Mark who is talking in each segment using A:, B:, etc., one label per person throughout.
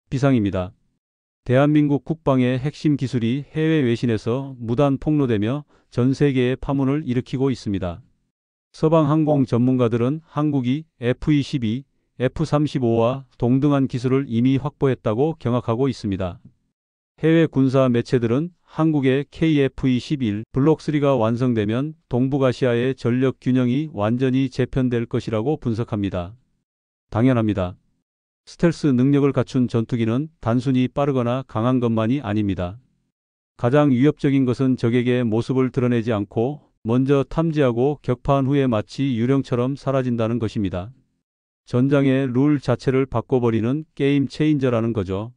A: 비상입니다. 대한민국 국방의 핵심 기술이 해외 외신에서 무단 폭로되며 전 세계에 파문을 일으키고 있습니다. 서방 항공 전문가들은 한국이 F-22, F-35와 동등한 기술을 이미 확보했다고 경악하고 있습니다. 해외 군사 매체들은 한국의 KF-21 블록 3가 완성되면 동북아시아의 전력 균형이 완전히 재편될 것이라고 분석합니다. 당연합니다. 스텔스 능력을 갖춘 전투기는 단순히 빠르거나 강한 것만이 아닙니다. 가장 위협적인 것은 적에게 모습을 드러내지 않고 먼저 탐지하고 격파한 후에 마치 유령처럼 사라진다는 것입니다. 전장의 룰 자체를 바꿔버리는 게임 체인저라는 거죠.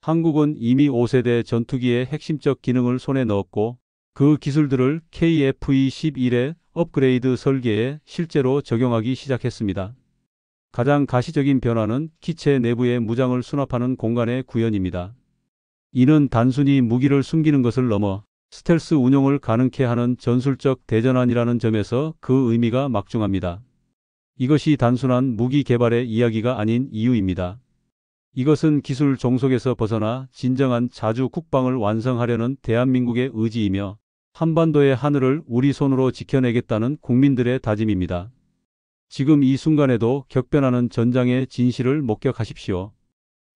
A: 한국은 이미 5세대 전투기의 핵심적 기능을 손에 넣었고 그 기술들을 KF-21의 업그레이드 설계에 실제로 적용하기 시작했습니다. 가장 가시적인 변화는 기체 내부의 무장을 수납하는 공간의 구현입니다. 이는 단순히 무기를 숨기는 것을 넘어 스텔스 운용을 가능케 하는 전술적 대전환이라는 점에서 그 의미가 막중합니다. 이것이 단순한 무기 개발의 이야기가 아닌 이유입니다. 이것은 기술 종속에서 벗어나 진정한 자주 국방을 완성하려는 대한민국의 의지이며 한반도의 하늘을 우리 손으로 지켜내겠다는 국민들의 다짐입니다. 지금 이 순간에도 격변하는 전장의 진실을 목격하십시오.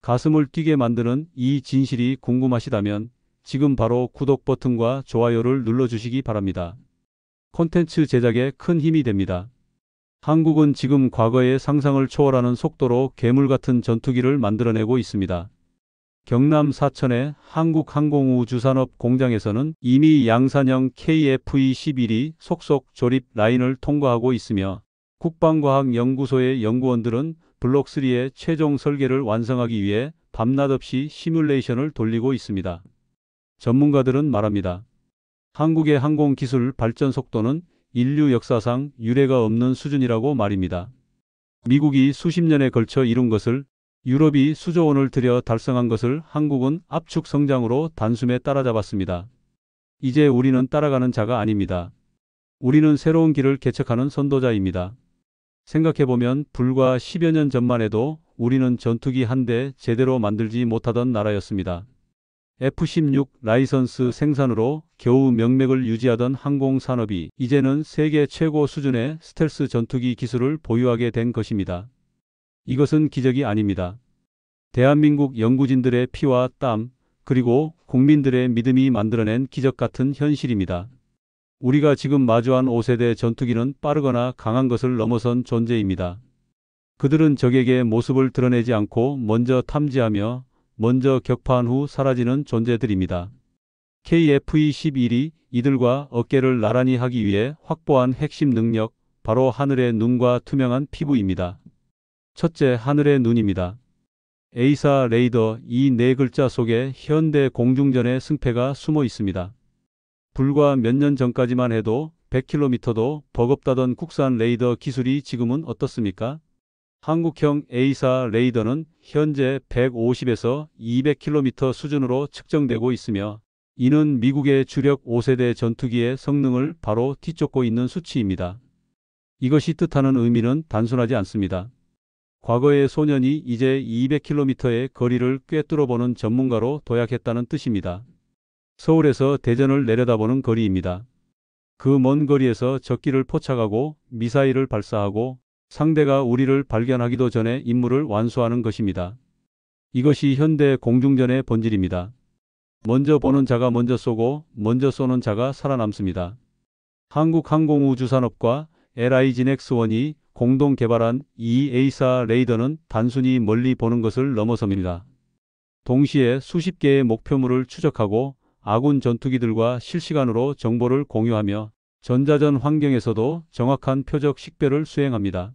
A: 가슴을 뛰게 만드는 이 진실이 궁금하시다면 지금 바로 구독 버튼과 좋아요를 눌러주시기 바랍니다. 콘텐츠 제작에 큰 힘이 됩니다. 한국은 지금 과거의 상상을 초월하는 속도로 괴물같은 전투기를 만들어내고 있습니다. 경남 사천의 한국항공우주산업 공장에서는 이미 양산형 KF-21이 속속 조립 라인을 통과하고 있으며 국방과학연구소의 연구원들은 블록3의 최종 설계를 완성하기 위해 밤낮 없이 시뮬레이션을 돌리고 있습니다. 전문가들은 말합니다. 한국의 항공기술 발전 속도는 인류 역사상 유례가 없는 수준이라고 말입니다. 미국이 수십 년에 걸쳐 이룬 것을, 유럽이 수조 원을 들여 달성한 것을 한국은 압축 성장으로 단숨에 따라잡았습니다. 이제 우리는 따라가는 자가 아닙니다. 우리는 새로운 길을 개척하는 선도자입니다. 생각해보면 불과 10여 년 전만 해도 우리는 전투기 한 대 제대로 만들지 못하던 나라였습니다. F-16 라이선스 생산으로 겨우 명맥을 유지하던 항공산업이 이제는 세계 최고 수준의 스텔스 전투기 기술을 보유하게 된 것입니다. 이것은 기적이 아닙니다. 대한민국 연구진들의 피와 땀, 그리고 국민들의 믿음이 만들어낸 기적 같은 현실입니다. 우리가 지금 마주한 5세대 전투기는 빠르거나 강한 것을 넘어선 존재입니다. 그들은 적에게 모습을 드러내지 않고 먼저 탐지하며 먼저 격파한 후 사라지는 존재들입니다. KF-21이 이들과 어깨를 나란히 하기 위해 확보한 핵심 능력, 바로 하늘의 눈과 투명한 피부입니다. 첫째, 하늘의 눈입니다. 에이사 레이더, 이 네 글자 속에 현대 공중전의 승패가 숨어 있습니다. 불과 몇 년 전까지만 해도 100km도 버겁다던 국산 레이더 기술이 지금은 어떻습니까? 한국형 에이사 레이더는 현재 150에서 200km 수준으로 측정되고 있으며 이는 미국의 주력 5세대 전투기의 성능을 바로 뒤쫓고 있는 수치입니다. 이것이 뜻하는 의미는 단순하지 않습니다. 과거의 소년이 이제 200km의 거리를 꿰뚫어보는 전문가로 도약했다는 뜻입니다. 서울에서 대전을 내려다보는 거리입니다. 그 먼 거리에서 적기를 포착하고 미사일을 발사하고 상대가 우리를 발견하기도 전에 임무를 완수하는 것입니다. 이것이 현대 공중전의 본질입니다. 먼저 보는 자가 먼저 쏘고 먼저 쏘는 자가 살아남습니다. 한국항공우주산업과 LIG넥스원이 공동 개발한 이 에이사 레이더는 단순히 멀리 보는 것을 넘어섭니다. 동시에 수십 개의 목표물을 추적하고 아군 전투기들과 실시간으로 정보를 공유하며 전자전 환경에서도 정확한 표적 식별을 수행합니다.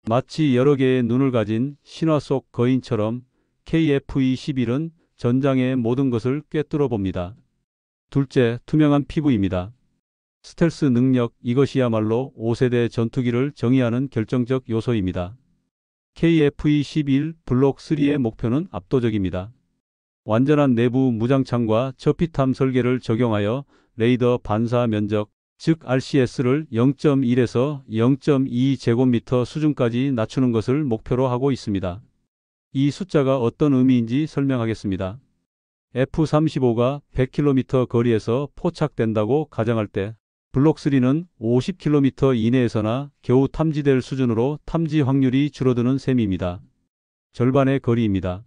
A: 마치 여러 개의 눈을 가진 신화 속 거인처럼 KF-21은 전장의 모든 것을 꿰뚫어 봅니다. 둘째, 투명한 피부입니다. 스텔스 능력, 이것이야말로 5세대 전투기를 정의하는 결정적 요소입니다. KF-21 블록 3의 목표는 압도적입니다. 완전한 내부 무장창과 저피탐 설계를 적용하여 레이더 반사 면적, 즉 RCS를 0.1에서 0.2제곱미터 수준까지 낮추는 것을 목표로 하고 있습니다. 이 숫자가 어떤 의미인지 설명하겠습니다. F-35가 100km 거리에서 포착된다고 가정할 때 블록3는 50km 이내에서나 겨우 탐지될 수준으로 탐지 확률이 줄어드는 셈입니다. 절반의 거리입니다.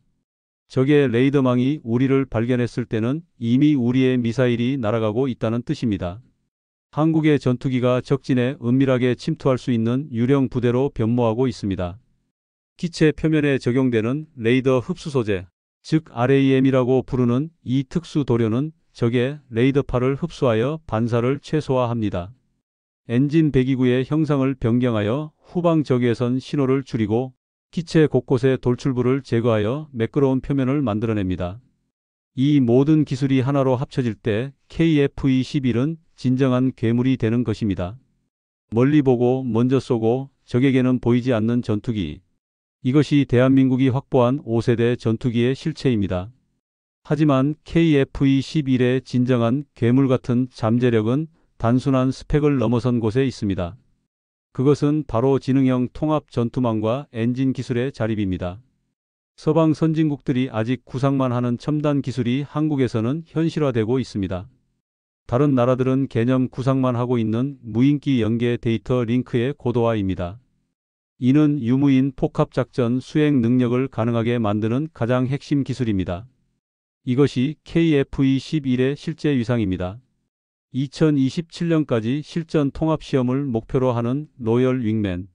A: 적의 레이더망이 우리를 발견했을 때는 이미 우리의 미사일이 날아가고 있다는 뜻입니다. 한국의 전투기가 적진에 은밀하게 침투할 수 있는 유령 부대로 변모하고 있습니다. 기체 표면에 적용되는 레이더 흡수 소재, 즉 RAM이라고 부르는 이 특수 도료는 적의 레이더파를 흡수하여 반사를 최소화합니다. 엔진 배기구의 형상을 변경하여 후방 적외선 신호를 줄이고 기체 곳곳의 돌출부를 제거하여 매끄러운 표면을 만들어냅니다. 이 모든 기술이 하나로 합쳐질 때 KF-21은 진정한 괴물이 되는 것입니다. 멀리 보고 먼저 쏘고 적에게는 보이지 않는 전투기. 이것이 대한민국이 확보한 5세대 전투기의 실체입니다. 하지만 KF-21의 진정한 괴물 같은 잠재력은 단순한 스펙을 넘어선 곳에 있습니다. 그것은 바로 지능형 통합 전투망과 엔진 기술의 자립입니다. 서방 선진국들이 아직 구상만 하는 첨단 기술이 한국에서는 현실화되고 있습니다. 다른 나라들은 개념 구상만 하고 있는 무인기 연계 데이터 링크의 고도화입니다. 이는 유무인 폭합작전 수행 능력을 가능하게 만드는 가장 핵심 기술입니다. 이것이 KF-21의 실제 위상입니다. 2027년까지 실전 통합시험을 목표로 하는 로열 윙맨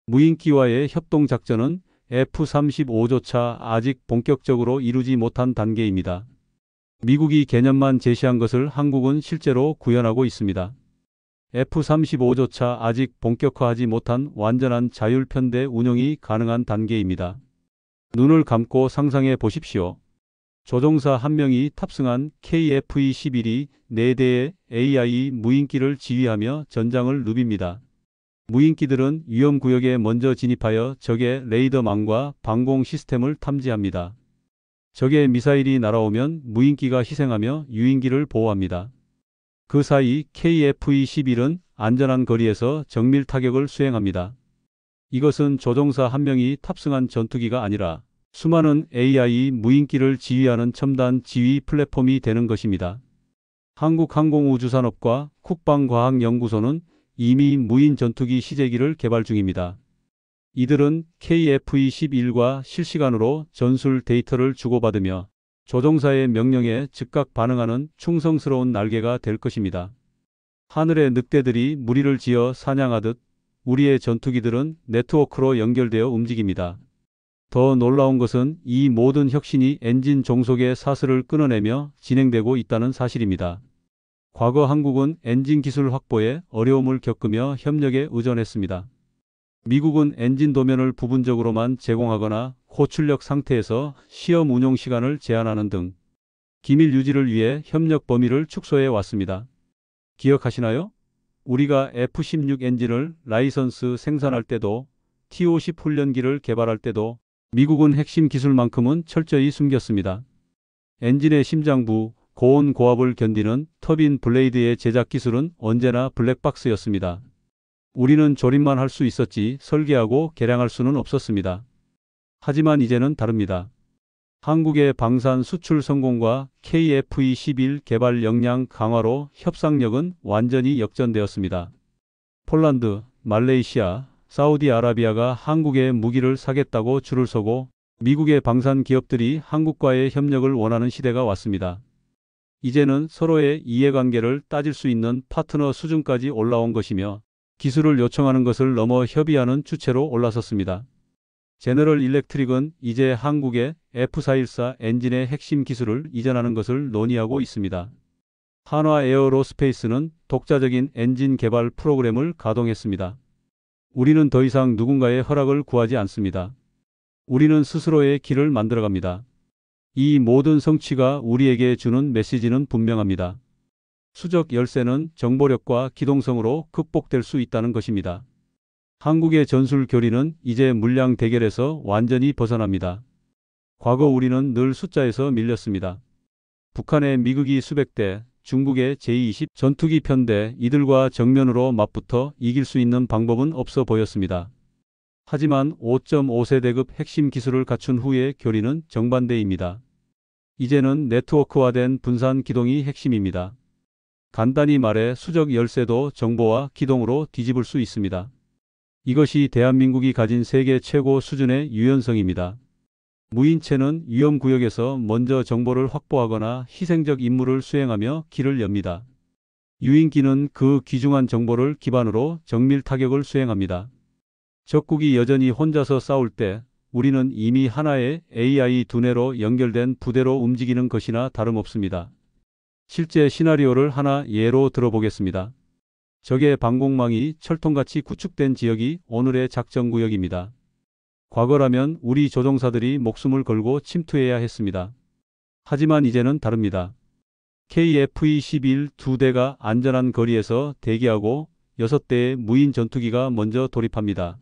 A: 무인기와의 협동작전은 F-35조차 아직 본격적으로 이루지 못한 단계입니다. 미국이 개념만 제시한 것을 한국은 실제로 구현하고 있습니다. F-35조차 아직 본격화하지 못한 완전한 자율편대 운용이 가능한 단계입니다. 눈을 감고 상상해 보십시오. 조종사 한 명이 탑승한 KF-21이 4대의 AI 무인기를 지휘하며 전장을 누빕니다. 무인기들은 위험구역에 먼저 진입하여 적의 레이더망과 방공 시스템을 탐지합니다. 적의 미사일이 날아오면 무인기가 희생하며 유인기를 보호합니다. 그 사이 KF-21은 안전한 거리에서 정밀 타격을 수행합니다. 이것은 조종사 한 명이 탑승한 전투기가 아니라 수많은 AI 무인기를 지휘하는 첨단 지휘 플랫폼이 되는 것입니다. 한국항공우주산업과 국방과학연구소는 이미 무인 전투기 시제기를 개발 중입니다. 이들은 KF-21과 실시간으로 전술 데이터를 주고받으며 조종사의 명령에 즉각 반응하는 충성스러운 날개가 될 것입니다. 하늘의 늑대들이 무리를 지어 사냥하듯 우리의 전투기들은 네트워크로 연결되어 움직입니다. 더 놀라운 것은 이 모든 혁신이 엔진 종속의 사슬을 끊어내며 진행되고 있다는 사실입니다. 과거 한국은 엔진 기술 확보에 어려움을 겪으며 협력에 의존했습니다. 미국은 엔진 도면을 부분적으로만 제공하거나 고출력 상태에서 시험 운용 시간을 제한하는 등 기밀 유지를 위해 협력 범위를 축소해 왔습니다. 기억하시나요? 우리가 F-16 엔진을 라이선스 생산할 때도 T-50 훈련기를 개발할 때도 미국은 핵심 기술만큼은 철저히 숨겼습니다. 엔진의 심장부, 고온 고압을 견디는 터빈 블레이드의 제작 기술은 언제나 블랙박스였습니다. 우리는 조립만 할 수 있었지 설계하고 개량할 수는 없었습니다. 하지만 이제는 다릅니다. 한국의 방산 수출 성공과 KF-21 개발 역량 강화로 협상력은 완전히 역전되었습니다. 폴란드, 말레이시아, 사우디아라비아가 한국의 무기를 사겠다고 줄을 서고 미국의 방산 기업들이 한국과의 협력을 원하는 시대가 왔습니다. 이제는 서로의 이해관계를 따질 수 있는 파트너 수준까지 올라온 것이며 기술을 요청하는 것을 넘어 협의하는 주체로 올라섰습니다. 제너럴 일렉트릭은 이제 한국의 F-414 엔진의 핵심 기술을 이전하는 것을 논의하고 있습니다. 한화 에어로스페이스는 독자적인 엔진 개발 프로그램을 가동했습니다. 우리는 더 이상 누군가의 허락을 구하지 않습니다. 우리는 스스로의 길을 만들어갑니다. 이 모든 성취가 우리에게 주는 메시지는 분명합니다. 수적 열세는 정보력과 기동성으로 극복될 수 있다는 것입니다. 한국의 전술 교리는 이제 물량 대결에서 완전히 벗어납니다. 과거 우리는 늘 숫자에서 밀렸습니다. 북한의 미국이 수백 대, 중국의 제-20 전투기 편대 이들과 정면으로 맞붙어 이길 수 있는 방법은 없어 보였습니다. 하지만 5.5세대급 핵심 기술을 갖춘 후의 교리는 정반대입니다. 이제는 네트워크화된 분산 기동이 핵심입니다. 간단히 말해 수적 열쇠도 정보와 기동으로 뒤집을 수 있습니다. 이것이 대한민국이 가진 세계 최고 수준의 유연성입니다. 무인체는 위험구역에서 먼저 정보를 확보하거나 희생적 임무를 수행하며 길을 엽니다. 유인기는 그 귀중한 정보를 기반으로 정밀 타격을 수행합니다. 적국이 여전히 혼자서 싸울 때 우리는 이미 하나의 AI 두뇌로 연결된 부대로 움직이는 것이나 다름없습니다. 실제 시나리오를 하나 예로 들어보겠습니다. 적의 방공망이 철통같이 구축된 지역이 오늘의 작전구역입니다. 과거라면 우리 조종사들이 목숨을 걸고 침투해야 했습니다. 하지만 이제는 다릅니다. KF-21 2대가 안전한 거리에서 대기하고 6대의 무인 전투기가 먼저 돌입합니다.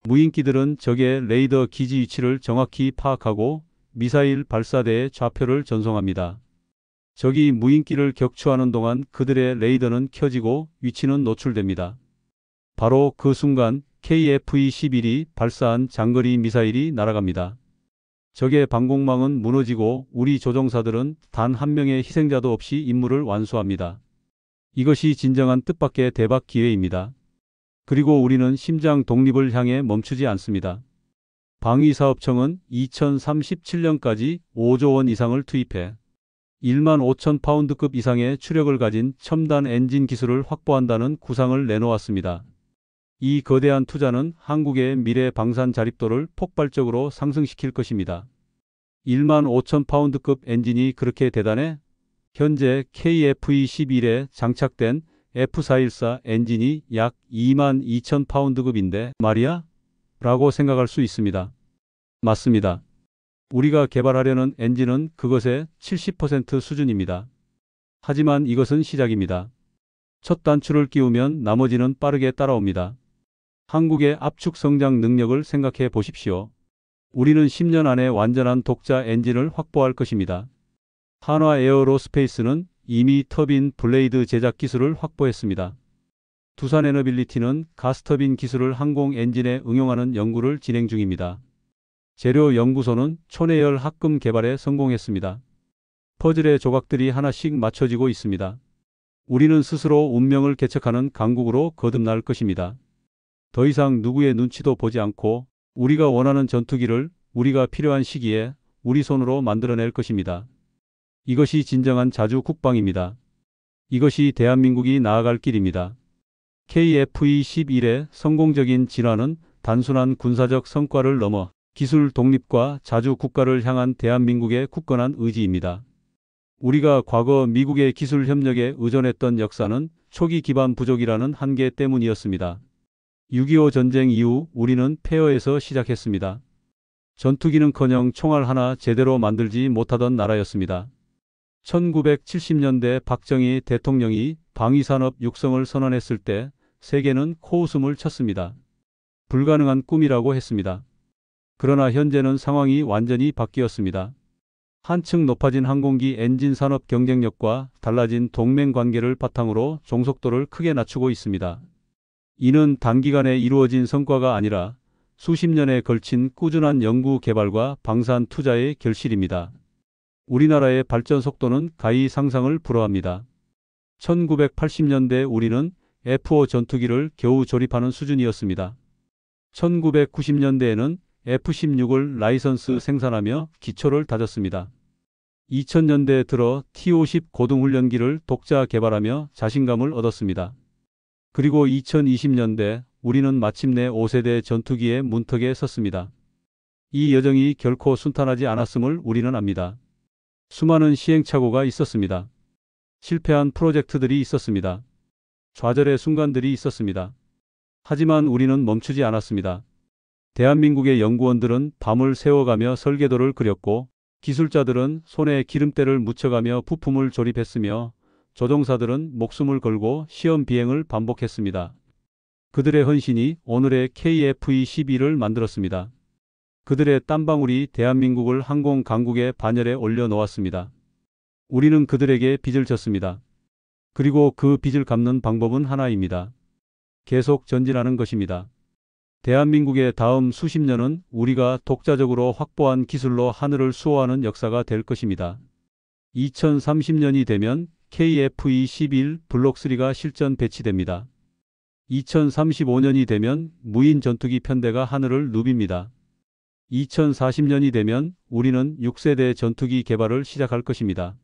A: 무인기들은 적의 레이더 기지 위치를 정확히 파악하고 미사일 발사대의 좌표를 전송합니다. 적이 무인기를 격추하는 동안 그들의 레이더는 켜지고 위치는 노출됩니다. 바로 그 순간 KF-21이 발사한 장거리 미사일이 날아갑니다. 적의 방공망은 무너지고 우리 조종사들은 단 한 명의 희생자도 없이 임무를 완수합니다. 이것이 진정한 뜻밖의 대박 기회입니다. 그리고 우리는 심장 독립을 향해 멈추지 않습니다. 방위사업청은 2037년까지 5조 원 이상을 투입해 1만 5천 파운드급 이상의 추력을 가진 첨단 엔진 기술을 확보한다는 구상을 내놓았습니다. 이 거대한 투자는 한국의 미래 방산 자립도를 폭발적으로 상승시킬 것입니다. 1만 5천 파운드급 엔진이 그렇게 대단해? 현재 KF-21에 장착된 F414 엔진이 약 2만 2천 파운드급인데 말이야? 라고 생각할 수 있습니다. 맞습니다. 우리가 개발하려는 엔진은 그것의 70% 수준입니다. 하지만 이것은 시작입니다. 첫 단추를 끼우면 나머지는 빠르게 따라옵니다. 한국의 압축 성장 능력을 생각해 보십시오. 우리는 10년 안에 완전한 독자 엔진을 확보할 것입니다. 한화 에어로스페이스는 이미 터빈 블레이드 제작 기술을 확보했습니다. 두산 에너빌리티는 가스터빈 기술을 항공 엔진에 응용하는 연구를 진행 중입니다. 재료연구소는 초내열 합금 개발에 성공했습니다. 퍼즐의 조각들이 하나씩 맞춰지고 있습니다. 우리는 스스로 운명을 개척하는 강국으로 거듭날 것입니다. 더 이상 누구의 눈치도 보지 않고 우리가 원하는 전투기를 우리가 필요한 시기에 우리 손으로 만들어낼 것입니다. 이것이 진정한 자주 국방입니다. 이것이 대한민국이 나아갈 길입니다. KF-21의 성공적인 진화는 단순한 군사적 성과를 넘어 기술 독립과 자주 국가를 향한 대한민국의 굳건한 의지입니다. 우리가 과거 미국의 기술 협력에 의존했던 역사는 초기 기반 부족이라는 한계 때문이었습니다. 6.25 전쟁 이후 우리는 폐허에서 시작했습니다. 전투기는커녕 총알 하나 제대로 만들지 못하던 나라였습니다. 1970년대 박정희 대통령이 방위산업 육성을 선언했을 때 세계는 코웃음을 쳤습니다. 불가능한 꿈이라고 했습니다. 그러나 현재는 상황이 완전히 바뀌었습니다. 한층 높아진 항공기 엔진 산업 경쟁력과 달라진 동맹 관계를 바탕으로 종속도를 크게 낮추고 있습니다. 이는 단기간에 이루어진 성과가 아니라 수십 년에 걸친 꾸준한 연구 개발과 방산 투자의 결실입니다. 우리나라의 발전 속도는 가히 상상을 불허합니다. 1980년대 우리는 F-5 전투기를 겨우 조립하는 수준이었습니다. 1990년대에는 F-16을 라이선스 생산하며 기초를 다졌습니다. 2000년대에 들어 T-50 고등훈련기를 독자 개발하며 자신감을 얻었습니다. 그리고 2020년대 우리는 마침내 5세대 전투기의 문턱에 섰습니다. 이 여정이 결코 순탄하지 않았음을 우리는 압니다. 수많은 시행착오가 있었습니다. 실패한 프로젝트들이 있었습니다. 좌절의 순간들이 있었습니다. 하지만 우리는 멈추지 않았습니다. 대한민국의 연구원들은 밤을 새워가며 설계도를 그렸고 기술자들은 손에 기름때를 묻혀가며 부품을 조립했으며 조종사들은 목숨을 걸고 시험 비행을 반복했습니다. 그들의 헌신이 오늘의 KF-21을 만들었습니다. 그들의 땀방울이 대한민국을 항공 강국의 반열에 올려놓았습니다. 우리는 그들에게 빚을 졌습니다. 그리고 그 빚을 갚는 방법은 하나입니다. 계속 전진하는 것입니다. 대한민국의 다음 수십 년은 우리가 독자적으로 확보한 기술로 하늘을 수호하는 역사가 될 것입니다. 2030년이 되면 KF-21 블록3가 실전 배치됩니다. 2035년이 되면 무인 전투기 편대가 하늘을 누빕니다. 2040년이 되면 우리는 6세대 전투기 개발을 시작할 것입니다.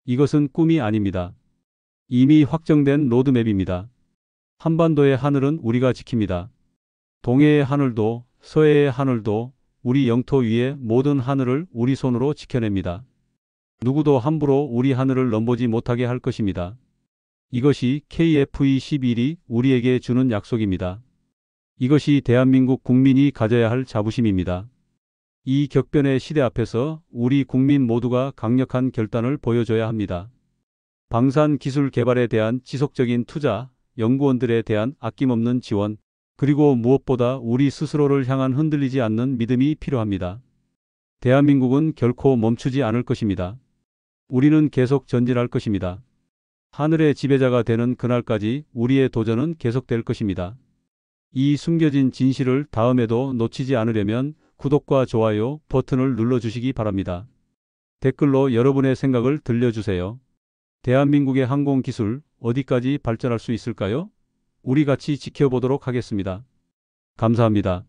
A: 이것은 꿈이 아닙니다. 이미 확정된 로드맵입니다. 한반도의 하늘은 우리가 지킵니다. 동해의 하늘도 서해의 하늘도 우리 영토 위의 모든 하늘을 우리 손으로 지켜냅니다. 누구도 함부로 우리 하늘을 넘보지 못하게 할 것입니다. 이것이 KF-21이 우리에게 주는 약속입니다. 이것이 대한민국 국민이 가져야 할 자부심입니다. 이 격변의 시대 앞에서 우리 국민 모두가 강력한 결단을 보여줘야 합니다. 방산 기술 개발에 대한 지속적인 투자, 연구원들에 대한 아낌없는 지원, 그리고 무엇보다 우리 스스로를 향한 흔들리지 않는 믿음이 필요합니다. 대한민국은 결코 멈추지 않을 것입니다. 우리는 계속 전진할 것입니다. 하늘의 지배자가 되는 그날까지 우리의 도전은 계속될 것입니다. 이 숨겨진 진실을 다음에도 놓치지 않으려면 구독과 좋아요 버튼을 눌러주시기 바랍니다. 댓글로 여러분의 생각을 들려주세요. 대한민국의 항공기술 어디까지 발전할 수 있을까요? 우리 같이 지켜보도록 하겠습니다. 감사합니다.